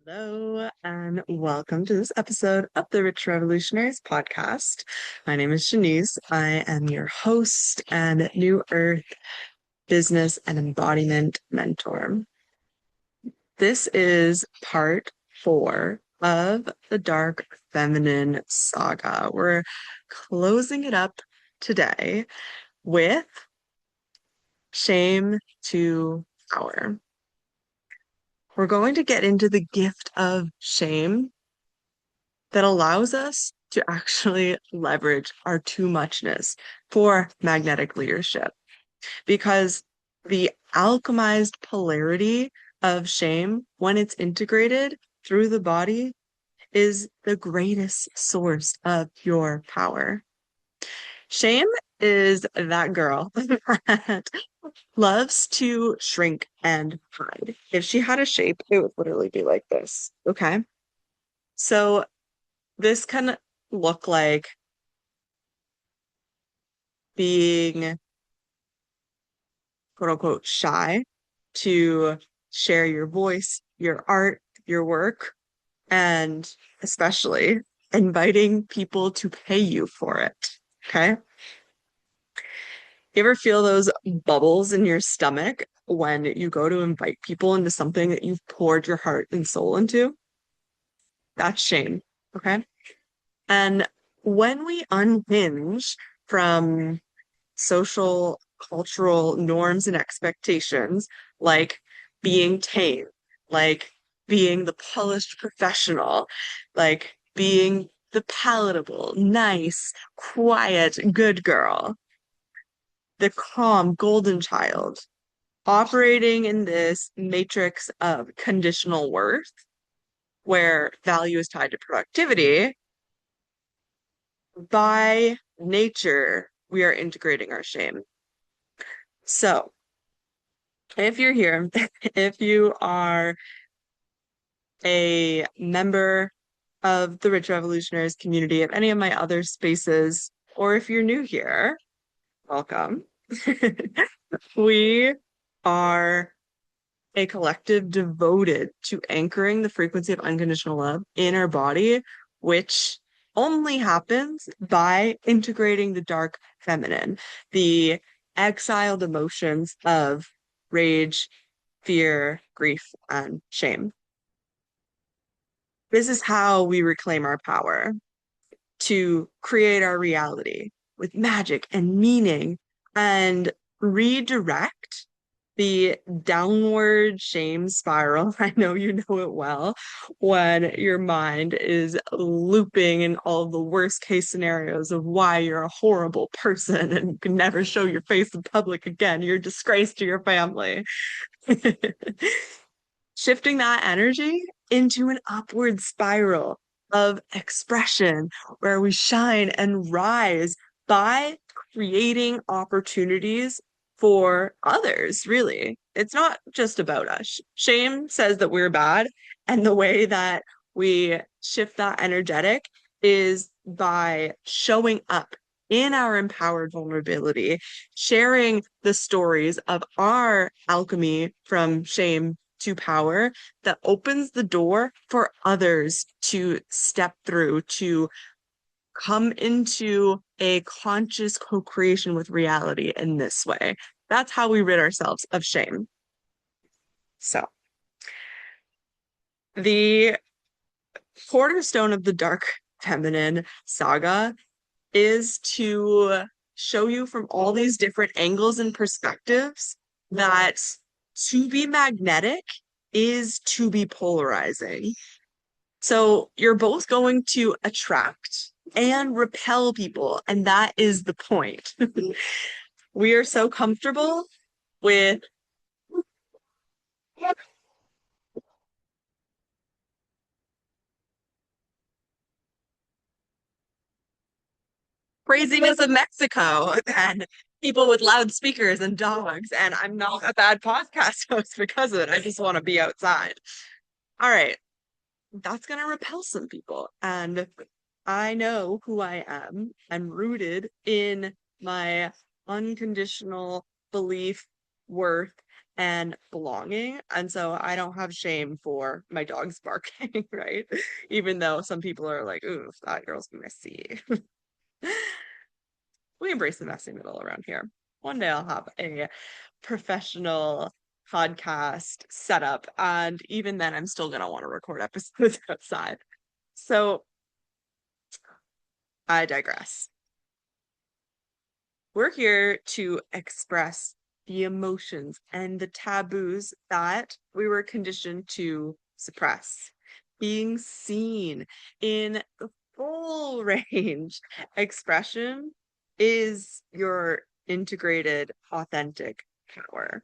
Hello, and welcome to this episode of the Rich Revolutionaries podcast. My name is Chenisse. I am your host and New Earth business and embodiment mentor. This is part 4 of the Dark Feminine Saga. We're closing it up today with Shame to Power. We're going to get into the gift of shame that allows us to actually leverage our too muchness for magnetic leadership. Because the alchemized polarity of shame, when it's integrated through the body, is the greatest source of your power. Shame is that girl that loves to shrink and hide. If she had a shape, it would literally be like this. Okay. So this can look like being quote unquote shy to share your voice, your art, your work, and especially inviting people to pay you for it. Okay. You ever feel those bubbles in your stomach when you go to invite people into something that you've poured your heart and soul into? That's shame. Okay. And when we unhinge from social, cultural norms and expectations, like being tame, like being the polished professional, like being the palatable, nice, quiet, good girl, the calm golden child, operating in this matrix of conditional worth where value is tied to productivity. By nature, we are integrating our shame. So, if you're here, if you are a member of the Rich Revolutionaries community, of any of my other spaces, or if you're new here, welcome. We are a collective devoted to anchoring the frequency of unconditional love in our body, which only happens by integrating the dark feminine, the exiled emotions of rage, fear, grief, and shame. This is how we reclaim our power to create our reality with magic and meaning and redirect the downward shame spiral. I know you know it well when your mind is looping in all the worst case scenarios of why you're a horrible person and you can never show your face in public again. You're a disgrace to your family. Shifting that energy into an upward spiral of expression where we shine and rise by creating opportunities for others, really. It's not just about us. Shame says that we're bad, and the way that we shift that energetic is by showing up in our empowered vulnerability, sharing the stories of our alchemy from shame to power that opens the door for others to step through, to come into a conscious co-creation with reality in this way. That's how we rid ourselves of shame. So, the cornerstone of the Dark Feminine Saga is to show you from all these different angles and perspectives that to be magnetic is to be polarizing. So you're both going to attract and repel people, and that is the point. We are so comfortable with craziness of Mexico and people with loudspeakers and dogs, and I'm not a bad podcast host because of it. I just want to be outside. All right, that's going to repel some people. And I know who I am. I'm rooted in my unconditional belief, worth, and belonging. And so I don't have shame for my dogs barking, right? Even though some people are like, ooh, that girl's messy. We embrace the messy middle around here. One day I'll have a professional podcast setup, and even then, I'm still gonna want to record episodes outside. So I digress. We're here to express the emotions and the taboos that we were conditioned to suppress. Being seen in the full range expression is your integrated, authentic power,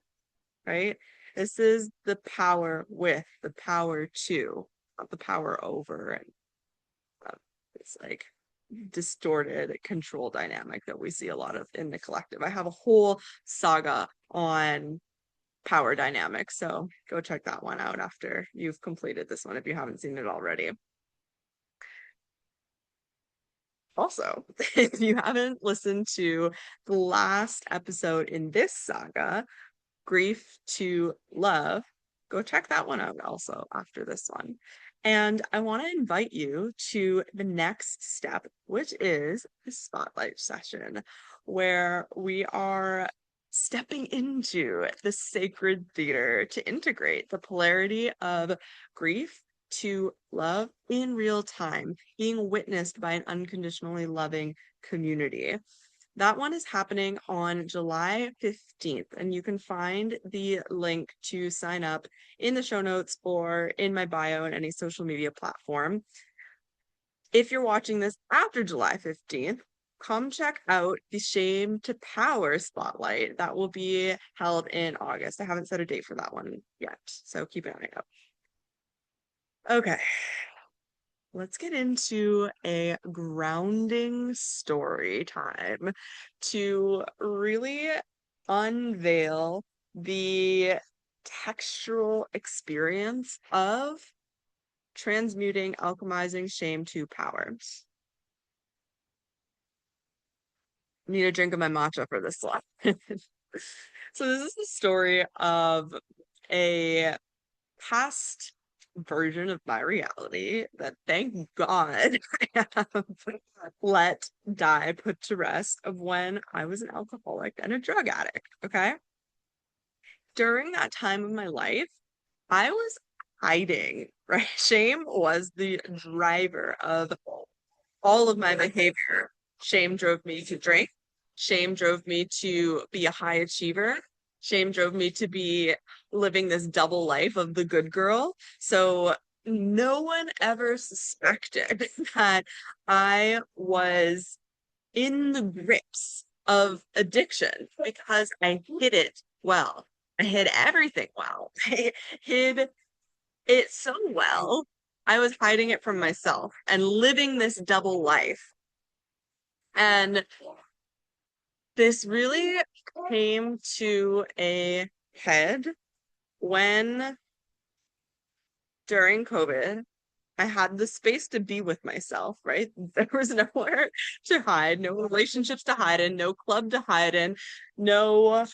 right? This is the power with the power to, not the power over. And it's like distorted control dynamic that we see a lot of in the collective. I have a whole saga on power dynamics, so go check that one out after you've completed this one if you haven't seen it already. Also, if you haven't listened to the last episode in this saga, Grief to Love, go check that one out also after this one. And I want to invite you to the next step, which is the spotlight session, where we are stepping into the sacred theater to integrate the polarity of grief to love in real time, being witnessed by an unconditionally loving community. That one is happening on July 15th, and you can find the link to sign up in the show notes or in my bio in any social media platform. If you're watching this after July 15th, come check out the Shame to Power Spotlight that will be held in August. I haven't set a date for that one yet, so keep an eye out. Okay, let's get into a grounding story time to really unveil the textural experience of transmuting, alchemizing shame to power. Need a drink of my matcha for this one. So this is the story of a past version of my reality that thank God I have let die, put to rest, of when I was an alcoholic and a drug addict. Okay. During that time of my life, I was hiding, right? Shame was the driver of all of my behavior. Shame drove me to drink. Shame drove me to be a high achiever. Shame drove me to be living this double life of the good girl. So no one ever suspected that I was in the grips of addiction because I hid it well. I hid everything well. I hid it so well. I was hiding it from myself and living this double life. And this really came to a head when during COVID, I had the space to be with myself, right? There was nowhere to hide, no relationships to hide in, no club to hide in, no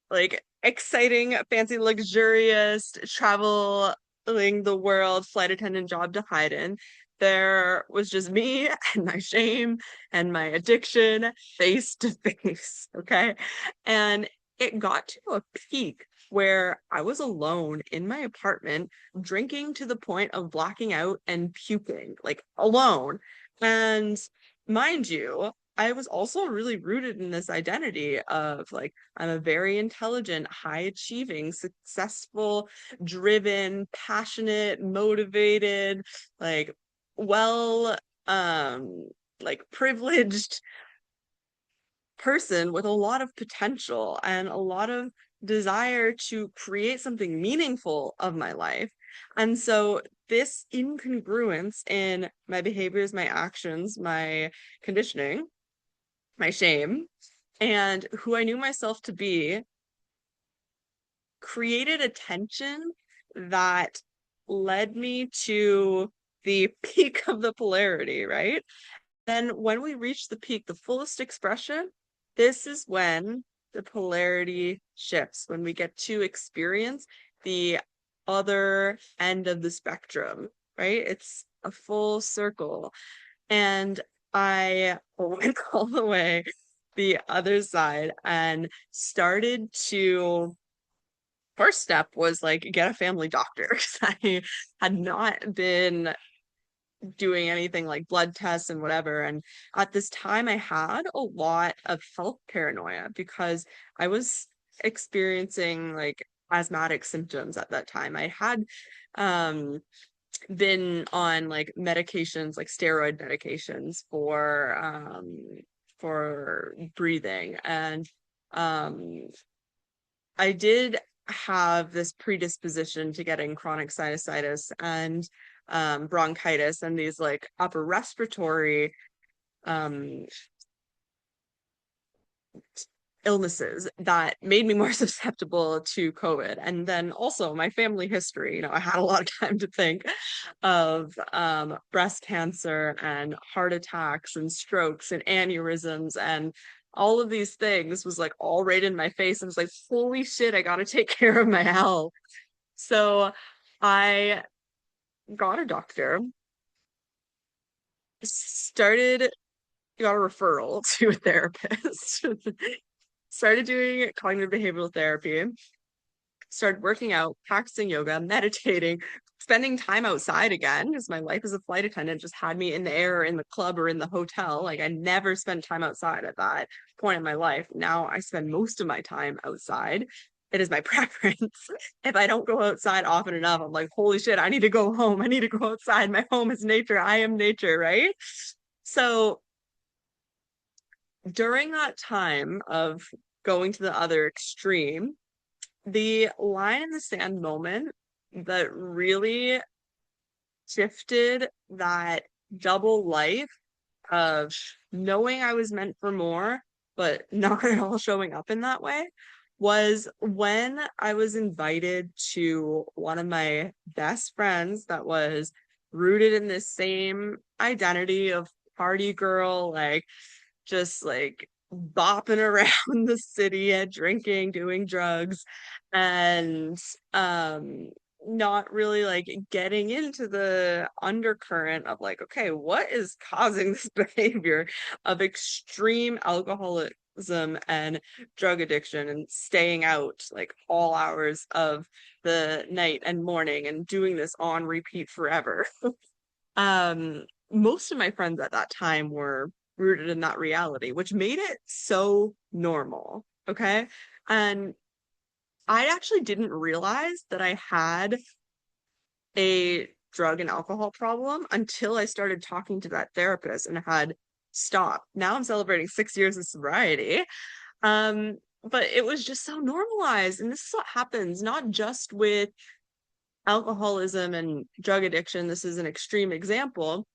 like exciting, fancy, luxurious traveling the world flight attendant job to hide in. There was just me and my shame and my addiction face to face, okay? And it got to a peak where I was alone in my apartment, drinking to the point of blacking out and puking, like alone. And mind you, I was also really rooted in this identity of like, I'm a very intelligent, high achieving, successful, driven, passionate, motivated, like, well, like privileged person with a lot of potential and a lot of desire to create something meaningful of my life. And so this incongruence in my behaviors, my actions, my conditioning, my shame, and who I knew myself to be created a tension that led me to the peak of the polarity, right? Then when we reach the peak, the fullest expression, this is when the polarity shifts, when we get to experience the other end of the spectrum, right? It's a full circle. And I went all the way the other side and started to, first step was like get a family doctor because I had not been doing anything like blood tests and whatever. And at this time, I had a lot of health paranoia because I was experiencing like asthmatic symptoms at that time. I had um been on like medications, like steroid medications for breathing. And um I did have this predisposition to getting chronic sinusitis and bronchitis and these like upper respiratory um, illnesses that made me more susceptible to COVID. And then also my family history, I had a lot of time to think of breast cancer and heart attacks and strokes and aneurysms and all of these things was like all right in my face. I was like, holy shit, I gotta take care of my health. So I got a doctor, started, got a referral to a therapist, started doing cognitive behavioral therapy, started working out, practicing yoga, meditating, spending time outside again, because my life as a flight attendant just had me in the air, or in the club, or in the hotel. Like I never spent time outside at that point in my life. Now I spend most of my time outside. It is my preference. If I don't go outside often enough, I'm like, holy shit, I need to go home. I need to go outside. My home is nature. I am nature, right? So during that time of going to the other extreme, the line in the sand moment that really shifted that double life of knowing I was meant for more, but not at all showing up in that way was when I was invited to one of my best friends that was rooted in this same identity of party girl, like just like bopping around the city and drinking, doing drugs, and not really like getting into the undercurrent of like, okay, what is causing this behavior of extreme alcoholism and drug addiction and staying out like all hours of the night and morning and doing this on repeat forever. Most of my friends at that time were rooted in that reality, which made it so normal. Okay. And I actually didn't realize that I had a drug and alcohol problem until I started talking to that therapist and had stopped. Now I'm celebrating 6 years of sobriety. Um, but it was just so normalized. And this is what happens, not just with alcoholism and drug addiction. This is an extreme example,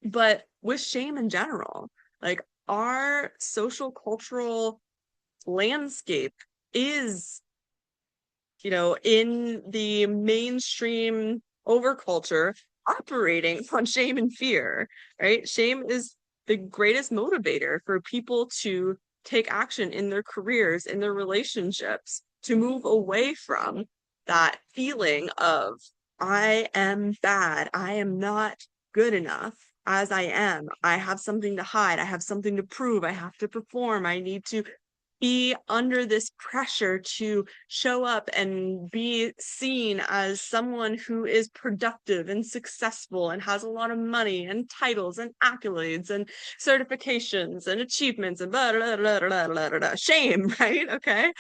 but with shame in general. Like our social cultural landscape is, in the mainstream overculture operating on shame and fear, right? Shame is the greatest motivator for people to take action in their careers, in their relationships, to move away from that feeling of, I am bad, I am not good enough as I am. I have something to hide, I have something to prove, I have to perform, I need to be under this pressure to show up and be seen as someone who is productive and successful and has a lot of money and titles and accolades and certifications and achievements and blah, blah, blah, blah, blah, blah, blah. Shame, right? Okay.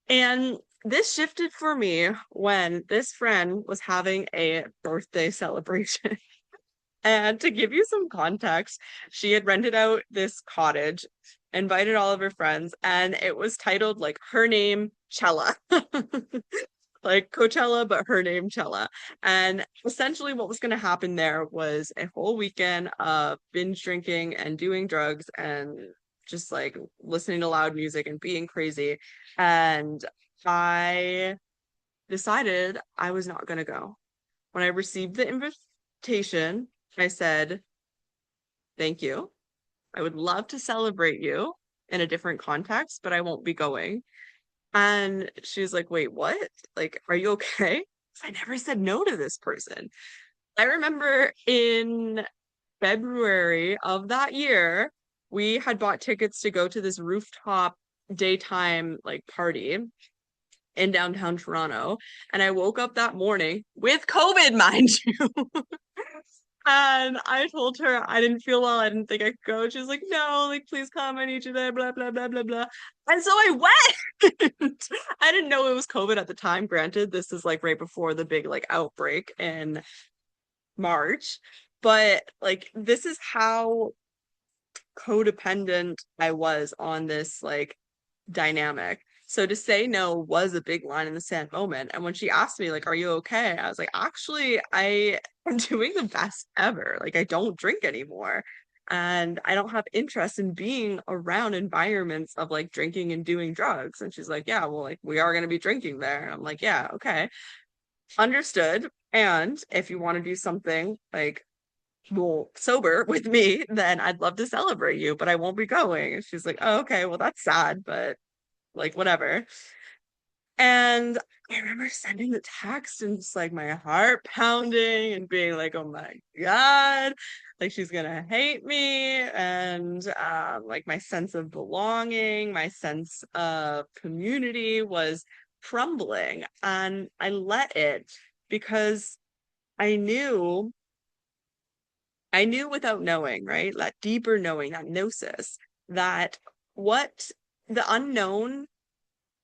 And this shifted for me when this friend was having a birthday celebration. And to give you some context, she had rented out this cottage, invited all of her friends, and it was titled like her name Chella. Like Coachella, but her name Chella. And essentially what was going to happen there was a whole weekend of binge drinking and doing drugs and just like listening to loud music and being crazy. And I decided I was not going to go. When I received the invitation, I said, thank you. I would love to celebrate you, in a different context, but I won't be going. And she's like, wait, what? Like, are you okay? I never said no to this person. I remember in February of that year, we had bought tickets to go to this rooftop daytime like party in downtown Toronto. And I woke up that morning with COVID, mind you. And I told her I didn't feel well. I didn't think I could go. She was like, no, like, please come. I need you there, blah, blah, blah, blah, blah. And so I went. I didn't know it was COVID at the time. Granted, this is like right before the big like outbreak in March. But like, this is how codependent I was on this like dynamic. So to say no was a big line in the sand moment. And when she asked me, like, are you okay? I was like, actually, I am doing the best ever. Like, I don't drink anymore. And I don't have interest in being around environments of like drinking and doing drugs. And she's like, yeah, well, like, we are going to be drinking there. And I'm like, yeah, okay. Understood. And if you want to do something like well sober with me, then I'd love to celebrate you, but I won't be going. And she's like, oh, okay, well, that's sad, but like whatever. And I remember sending the text and just like my heart pounding and being like, oh my God, like she's gonna hate me. And like my sense of belonging, my sense of community was crumbling. And I let it because I knew I knew without knowing, right? That deeper knowing, that gnosis, that what the unknown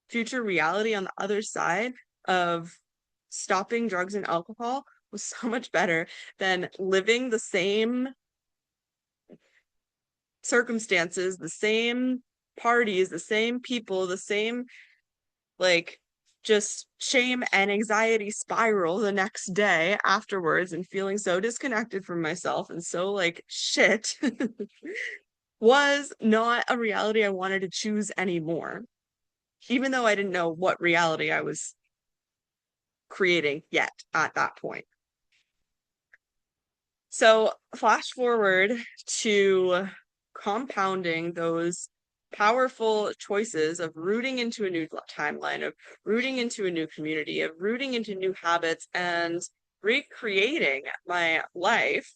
future reality on the other side of stopping drugs and alcohol was so much better than living the same circumstances, the same parties, the same people, the same like just shame and anxiety spiral the next day afterwards and feeling so disconnected from myself and so like shit was not a reality I wanted to choose anymore, even though I didn't know what reality I was creating yet at that point. So, flash forward to compounding those powerful choices of rooting into a new timeline, of rooting into a new community, of rooting into new habits, and recreating my life.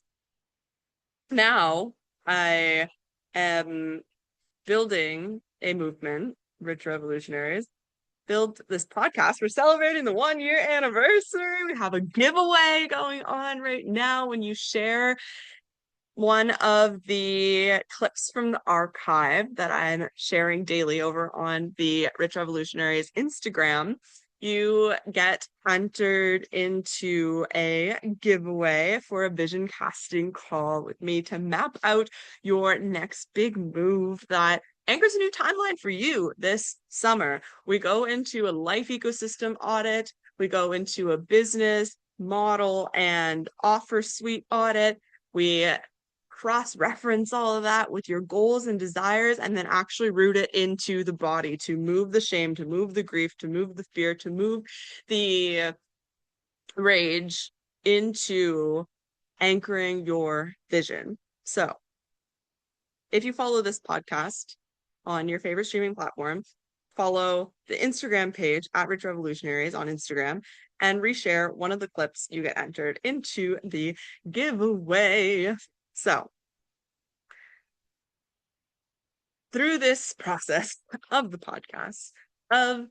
Now, I am building a movement, Rich Revolutionaries, build this podcast. We're celebrating the 1 year anniversary. We have a giveaway going on right now. When you share one of the clips from the archive that I'm sharing daily over on the Rich Revolutionaries Instagram, you get entered into a giveaway for a vision casting call with me to map out your next big move that anchors a new timeline for you this summer. We go into a life ecosystem audit, we go into a business model and offer suite audit. We cross-reference all of that with your goals and desires and then actually root it into the body to move the shame, to move the grief, to move the fear, to move the rage into anchoring your vision. So if you follow this podcast on your favorite streaming platform, follow the Instagram page at Rich Revolutionaries on Instagram and reshare one of the clips, you get entered into the giveaway. So through this process of the podcast, of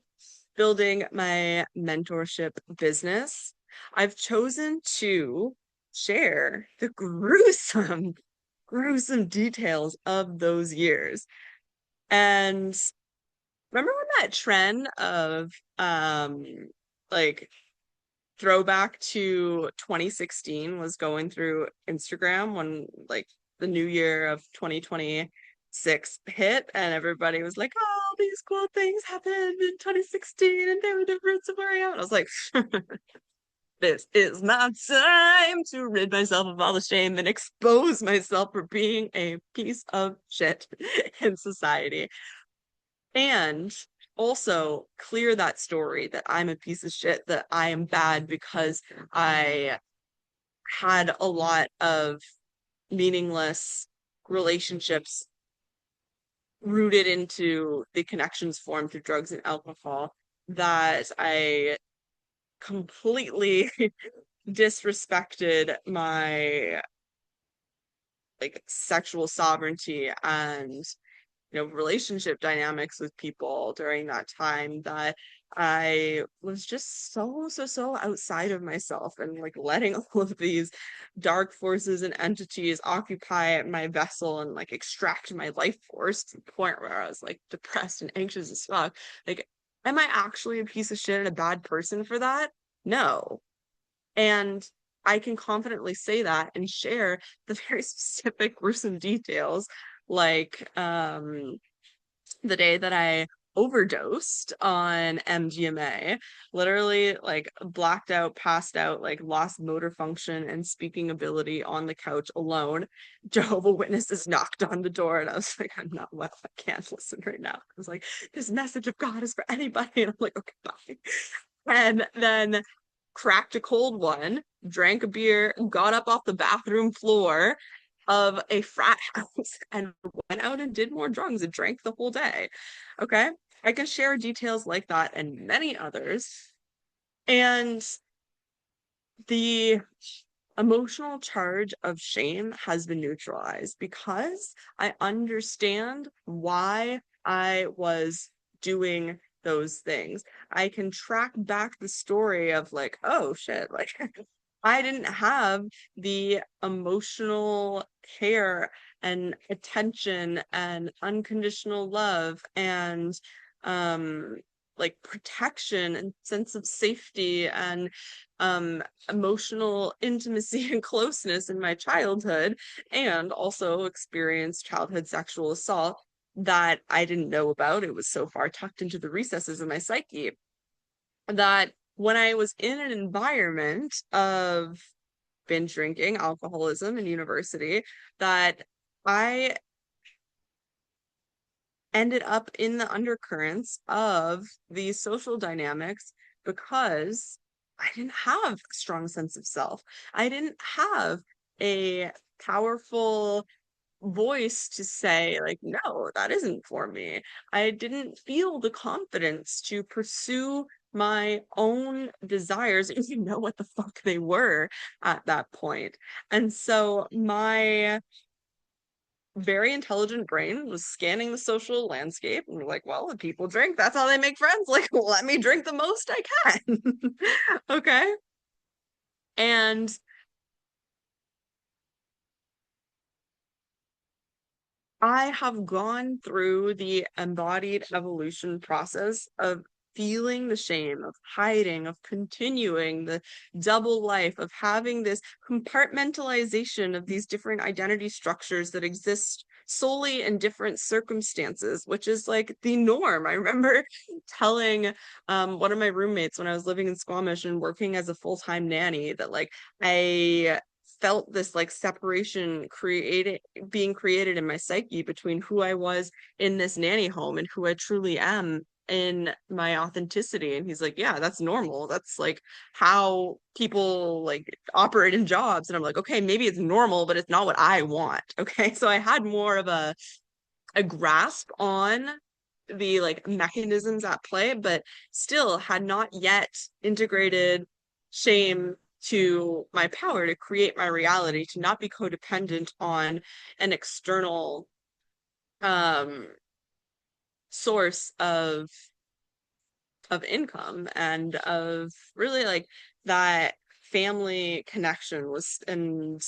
building my mentorship business, I've chosen to share the gruesome details of those years. And remember when that trend of like throwback to 2016 was going through Instagram when like the new year of 2026 hit and everybody was like, oh, these cool things happened in 2016 and they were the roots of where I am. And I was like, this is my time to rid myself of all the shame and expose myself for being a piece of shit in society. And also clear that story that I'm a piece of shit, that I am bad because I had a lot of meaningless relationships rooted into the connections formed through drugs and alcohol that I completely disrespected my like sexual sovereignty and relationship dynamics with people during that time, that I was just so outside of myself and like letting all of these dark forces and entities occupy my vessel and like extract my life force to the point where I was like depressed and anxious as fuck. Like, am I actually a piece of shit and a bad person for that? No. And I can confidently say that and share the very specific gruesome details, like the day that I overdosed on MDMA, literally like blacked out, passed out, like lost motor function and speaking ability on the couch alone. Jehovah Witnesses knocked on the door and I was like, I'm not well, I can't listen right now. I was like, this message of God is for anybody. And I'm like, okay, bye. And then cracked a cold one, drank a beer, got up off the bathroom floor of a frat house and went out and did more drugs and drank the whole day. Okay. I can share details like that and many others. And the emotional charge of shame has been neutralized because I understand why I was doing those things. I can track back the story of like, oh shit, like I didn't have the emotional care and attention and unconditional love and like protection and sense of safety and emotional intimacy and closeness in my childhood, and also experienced childhood sexual assault that I didn't know about. It was so far tucked into the recesses of my psyche that when I was in an environment of binge drinking, alcoholism in university, that I ended up in the undercurrents of these social dynamics because I didn't have a strong sense of self. I didn't have a powerful voice to say, like, no, that isn't for me. I didn't feel the confidence to pursue my own desires, if you know what the fuck they were at that point. And so my very intelligent brain was scanning the social landscape and like, well, if people drink, that's how they make friends. Like, let me drink the most I can. Okay. And I have gone through the embodied evolution process of feeling the shame, of hiding, of continuing the double life, of having this compartmentalization of these different identity structures that exist solely in different circumstances, which is like the norm. I remember telling one of my roommates when I was living in Squamish and working as a full-time nanny that like I felt this like separation created being created in my psyche between who I was in this nanny home and who I truly am in my authenticity. And he's like, yeah, that's normal, that's like how people like operate in jobs. And I'm like, okay, maybe it's normal, but it's not what I want. Okay, so I had more of a grasp on the like mechanisms at play, but still had not yet integrated shame to my power to create my reality, to not be codependent on an external um source of income and of really like that family connection was and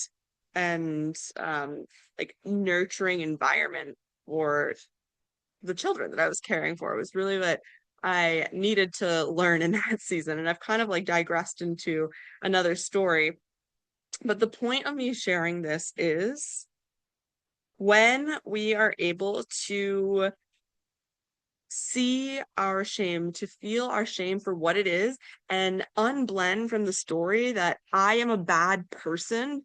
like nurturing environment for the children that I was caring for was really what I needed to learn in that season. And I've kind of like digressed into another story. But the point of me sharing this is when we are able to see our shame, to feel our shame for what it is, and unblend from the story that I am a bad person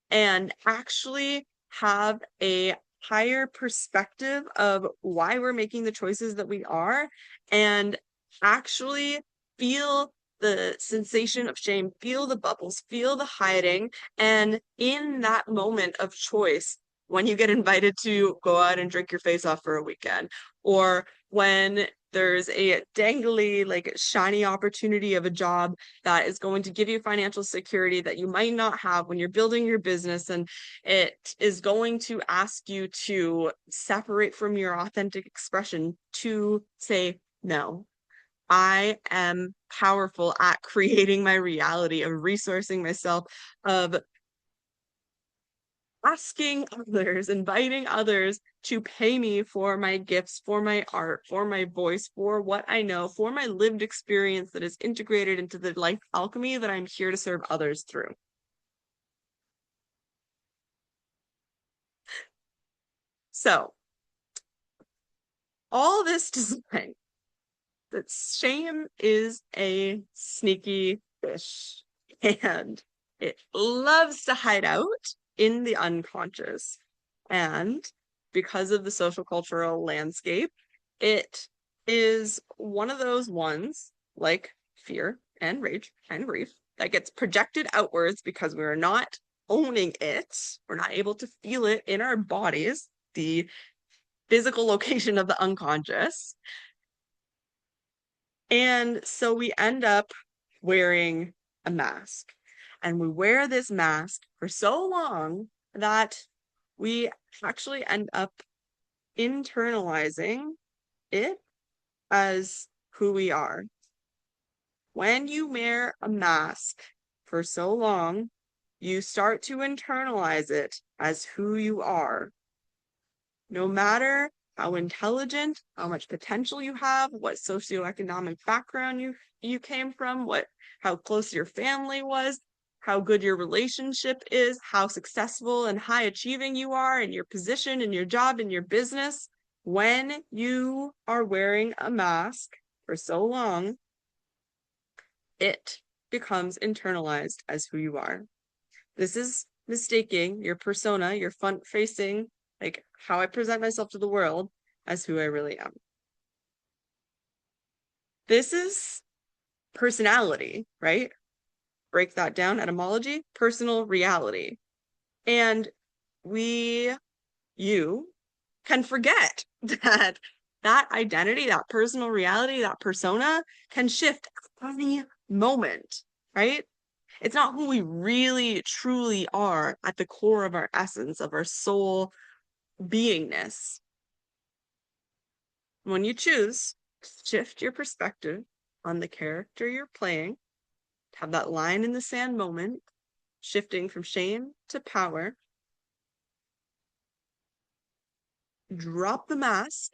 and actually have a higher perspective of why we're making the choices that we are, and actually feel the sensation of shame, feel the bubbles, feel the hiding, and in that moment of choice, when you get invited to go out and drink your face off for a weekend, or when there's a dangly, like shiny opportunity of a job that is going to give you financial security that you might not have when you're building your business, and it is going to ask you to separate from your authentic expression to say no. I am powerful at creating my reality, of resourcing myself, of asking others, inviting others to pay me for my gifts, for my art, for my voice, for what I know, for my lived experience that is integrated into the life alchemy that I'm here to serve others through. So, all this to say that shame is a sneaky fish and it loves to hide out in the unconscious. And because of the social cultural landscape, it is one of those ones like fear and rage and grief that gets projected outwards because we're not owning it. We're not able to feel it in our bodies, the physical location of the unconscious. And so we end up wearing a mask. And we wear this mask for so long that we actually end up internalizing it as who we are. When you wear a mask for so long, you start to internalize it as who you are. No matter how intelligent, how much potential you have, what socioeconomic background you came from, how close your family was, how good your relationship is, how successful and high achieving you are in your position, in your job, in your business. When you are wearing a mask for so long, it becomes internalized as who you are. This is mistaking your persona, your front facing, like how I present myself to the world, as who I really am. This is personality, right? Break that down, etymology, personal reality. And you can forget that that identity, that personal reality, that persona can shift at any moment, right? It's not who we really truly are at the core of our essence, of our soul beingness. When you choose to shift your perspective on the character you're playing, have that line in the sand moment, shifting from shame to power, drop the mask,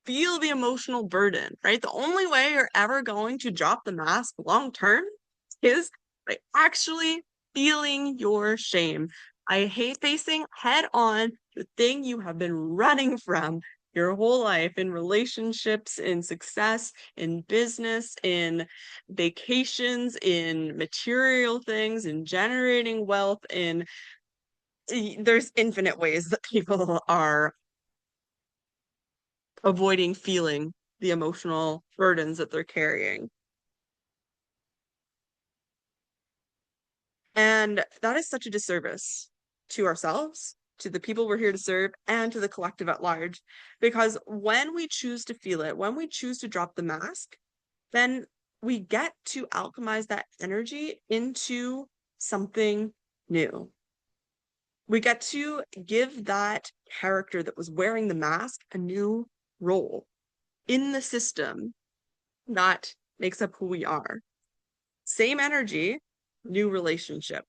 feel the emotional burden, right? The only way you're ever going to drop the mask long term is by actually feeling your shame. I hate facing head on the thing you have been running from your whole life, in relationships, in success, in business, in vacations, in material things, in generating wealth, in there's infinite ways that people are avoiding feeling the emotional burdens that they're carrying. And that is such a disservice to ourselves, to the people we're here to serve, and to the collective at large. Because when we choose to feel it, when we choose to drop the mask, then we get to alchemize that energy into something new. We get to give that character that was wearing the mask a new role in the system that makes up who we are. Same energy, new relationship.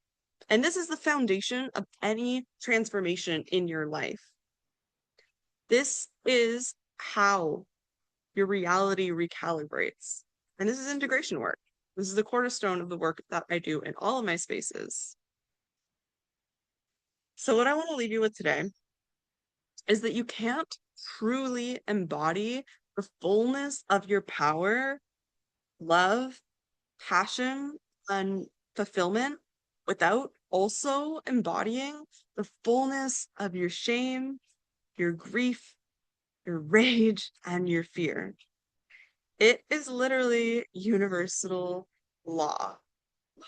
And this is the foundation of any transformation in your life. This is how your reality recalibrates. And this is integration work. This is the cornerstone of the work that I do in all of my spaces. So, what I want to leave you with today is that you can't truly embody the fullness of your power, love, passion, and fulfillment without also embodying the fullness of your shame, your grief, your rage, and your fear. It is literally universal law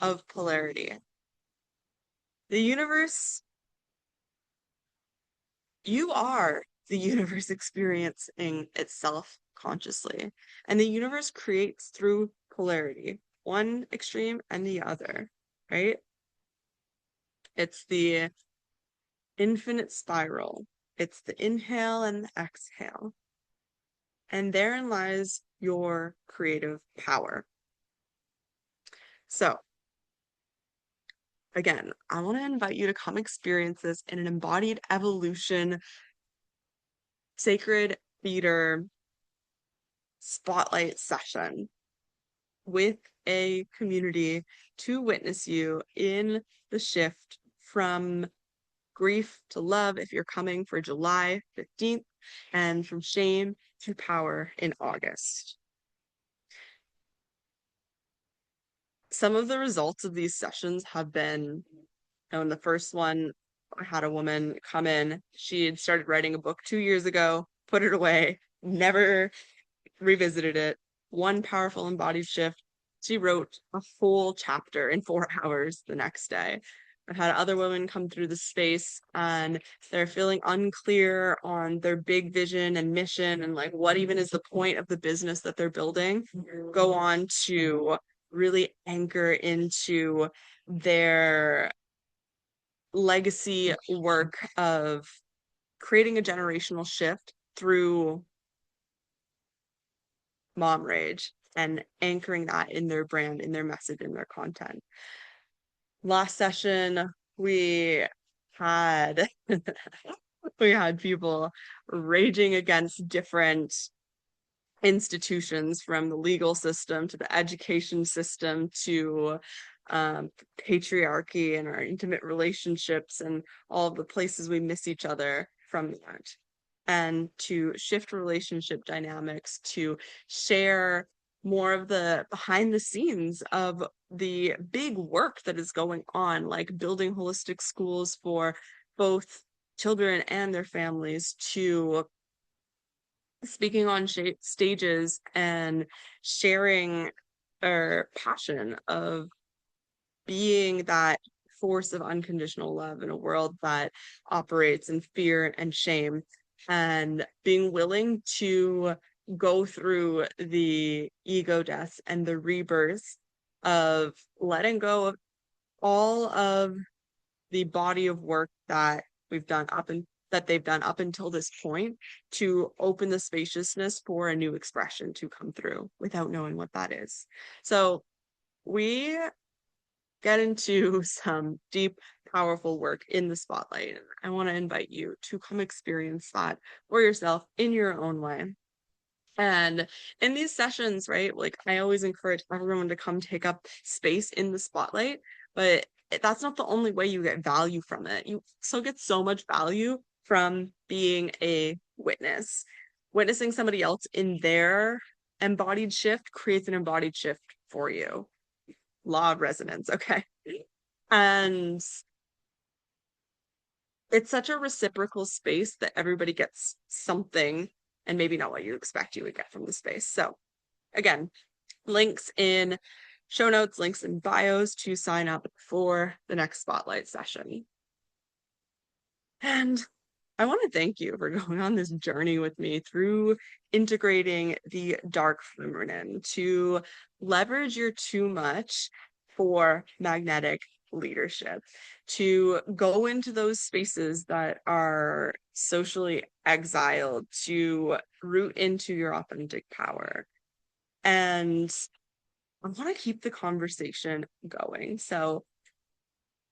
of polarity. The universe You are the universe experiencing itself consciously, and the universe creates through polarity, one extreme and the other, right? It's the infinite spiral. It's the inhale and the exhale. And therein lies your creative power. So, again, I want to invite you to come experience this in an embodied evolution, sacred theater spotlight session with a community to witness you in the shift from grief to love if you're coming for July 15th, and from shame to power in August. Some of the results of these sessions have been, in the first one, I had a woman come in. She had started writing a book 2 years ago, put it away, never revisited it. One powerful embodied shift. She wrote a full chapter in 4 hours the next day. I've had other women come through the space and they're feeling unclear on their big vision and mission and like what even is the point of the business that they're building. Go on to really anchor into their legacy work of creating a generational shift through mom rage and anchoring that in their brand, in their message, in their content. Last session, we had we had people raging against different institutions, from the legal system to the education system to patriarchy and our intimate relationships and all of the places we miss each other from that, and to shift relationship dynamics, to share more of the behind the scenes of the big work that is going on, like building holistic schools for both children and their families, to speaking on stages and sharing our passion of being that force of unconditional love in a world that operates in fear and shame, and being willing to go through the ego deaths and the rebirths of letting go of all of the body of work that we've done up and that they've done up until this point, to open the spaciousness for a new expression to come through without knowing what that is. So we get into some deep, powerful work in the spotlight. I want to invite you to come experience that for yourself in your own way. And in these sessions, right, like I always encourage everyone to come take up space in the spotlight, but that's not the only way you get value from it. You still get so much value from being a witness. Witnessing somebody else in their embodied shift creates an embodied shift for you. Law of resonance, okay? And it's such a reciprocal space that everybody gets something, and maybe not what you expect you would get from the space. So again, links in show notes, links in bios to sign up for the next spotlight session. And I want to thank you for going on this journey with me through integrating the dark feminine to leverage your too much for magnetic leadership, to go into those spaces that are socially exiled, to root into your authentic power. And I want to keep the conversation going. So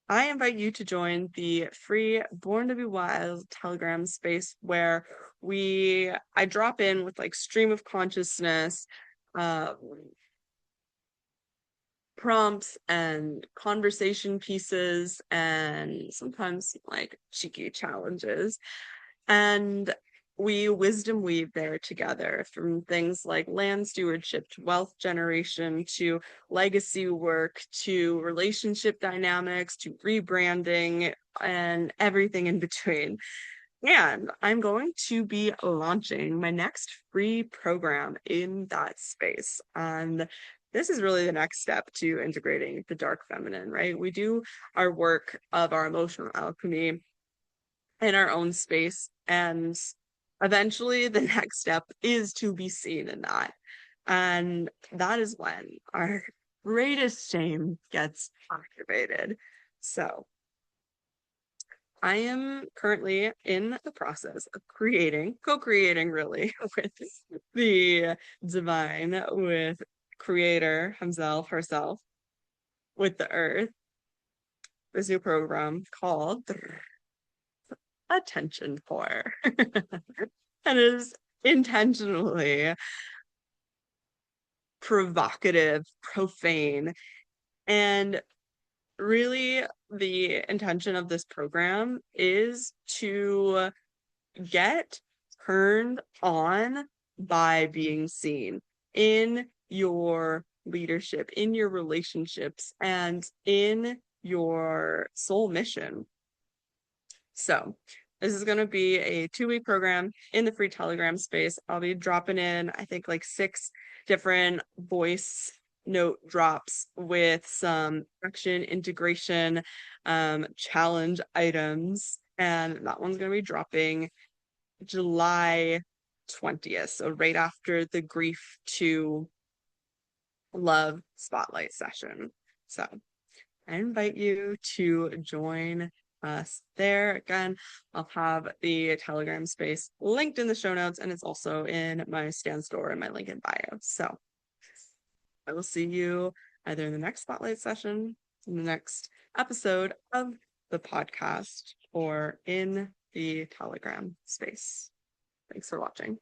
I invite you to join the free Born to Be Wild Telegram space, where I drop in with like stream of consciousness, um, prompts and conversation pieces, and sometimes like cheeky challenges. And we wisdom weave there together, from things like land stewardship to wealth generation to legacy work to relationship dynamics to rebranding and everything in between. And I'm going to be launching my next free program in that space. And this is really the next step to integrating the dark feminine, right? We do our work of our emotional alchemy in our own space. And eventually, the next step is to be seen in that. And that is when our greatest shame gets activated. So, I am currently in the process of co-creating really with the divine, with creator himself, herself, with the earth, this new program called Attention For. And it is intentionally provocative, profane, and really the intention of this program is to get turned on by being seen in your leadership, in your relationships, and in your soul mission. So, this is going to be a 2-week program in the free Telegram space. I'll be dropping in, I think, like 6 different voice note drops with some action integration challenge items. And that one's going to be dropping July 20th. So, right after the Grief to Love Spotlight session. So, I invite you to join us there. Again, I'll have the Telegram space linked in the show notes, and it's also in my Stan store and my link in bio. So I will see you either in the next spotlight session, in the next episode of the podcast, or in the Telegram space. Thanks for watching.